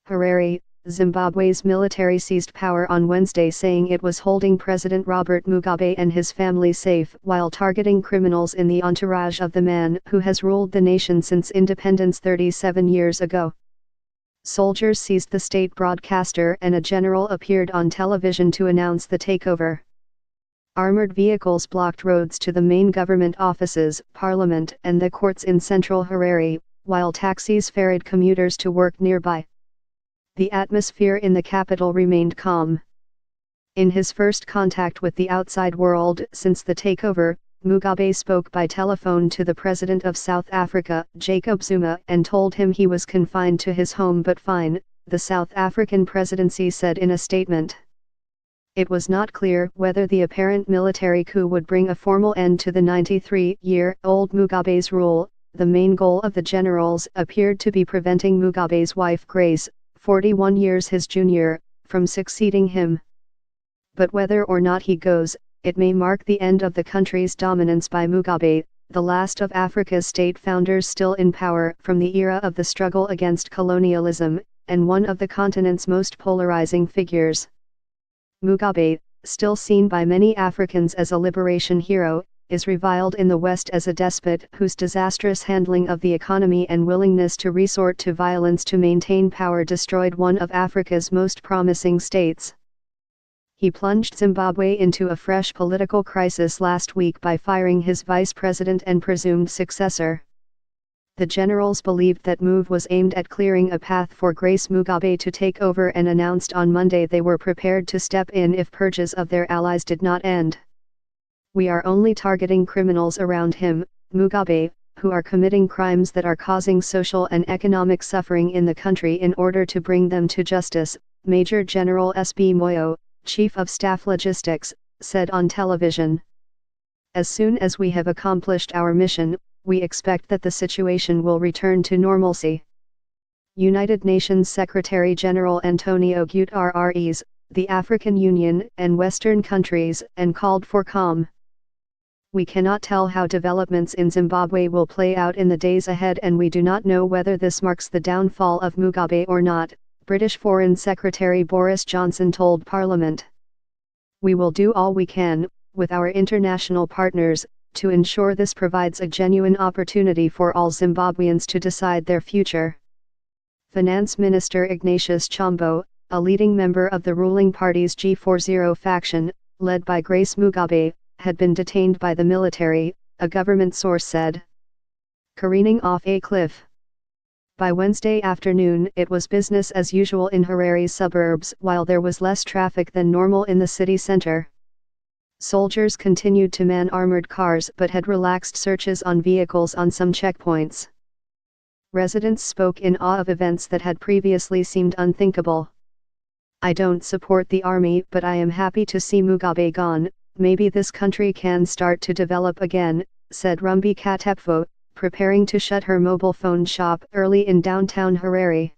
Harare, Zimbabwe's military seized power on Wednesday, saying it was holding President Robert Mugabe and his family safe while targeting criminals in the entourage of the man who has ruled the nation since independence 37 years ago. Soldiers seized the state broadcaster and a general appeared on television to announce the takeover. Armored vehicles blocked roads to the main government offices, parliament, and the courts in central Harare, while taxis ferried commuters to work nearby. The atmosphere in the capital remained calm. In his first contact with the outside world since the takeover, Mugabe spoke by telephone to the President of South Africa, Jacob Zuma, and told him he was confined to his home but fine, the South African presidency said in a statement. It was not clear whether the apparent military coup would bring a formal end to the 93-year-old Mugabe's rule. The main goal of the generals appeared to be preventing Mugabe's wife Grace, 41 years his junior, from succeeding him. But whether or not he goes, it may mark the end of the country's dominance by Mugabe, the last of Africa's state founders still in power from the era of the struggle against colonialism, and one of the continent's most polarizing figures. Mugabe, still seen by many Africans as a liberation hero, is reviled in the West as a despot whose disastrous handling of the economy and willingness to resort to violence to maintain power destroyed one of Africa's most promising states. He plunged Zimbabwe into a fresh political crisis last week by firing his vice president and presumed successor. The generals believed that move was aimed at clearing a path for Grace Mugabe to take over and announced on Monday they were prepared to step in if purges of their allies did not end. "We are only targeting criminals around him, Mugabe, who are committing crimes that are causing social and economic suffering in the country in order to bring them to justice," Major General S.B. Moyo, Chief of Staff Logistics, said on television. "As soon as we have accomplished our mission, we expect that the situation will return to normalcy." United Nations Secretary-General Antonio Guterres, the African Union and Western countries, and called for calm. "We cannot tell how developments in Zimbabwe will play out in the days ahead, and we do not know whether this marks the downfall of Mugabe or not," British Foreign Secretary Boris Johnson told Parliament. "We will do all we can, with our international partners, to ensure this provides a genuine opportunity for all Zimbabweans to decide their future." Finance Minister Ignatius Chombo, a leading member of the ruling party's G40 faction, led by Grace Mugabe, had been detained by the military, a government source said. Careening off a cliff. By Wednesday afternoon it was business as usual in Harare's suburbs while there was less traffic than normal in the city center. Soldiers continued to man armored cars but had relaxed searches on vehicles on some checkpoints. Residents spoke in awe of events that had previously seemed unthinkable. "I don't support the army, but I am happy to see Mugabe gone. Maybe this country can start to develop again," said Rumbi Katepfo, preparing to shut her mobile phone shop early in downtown Harare.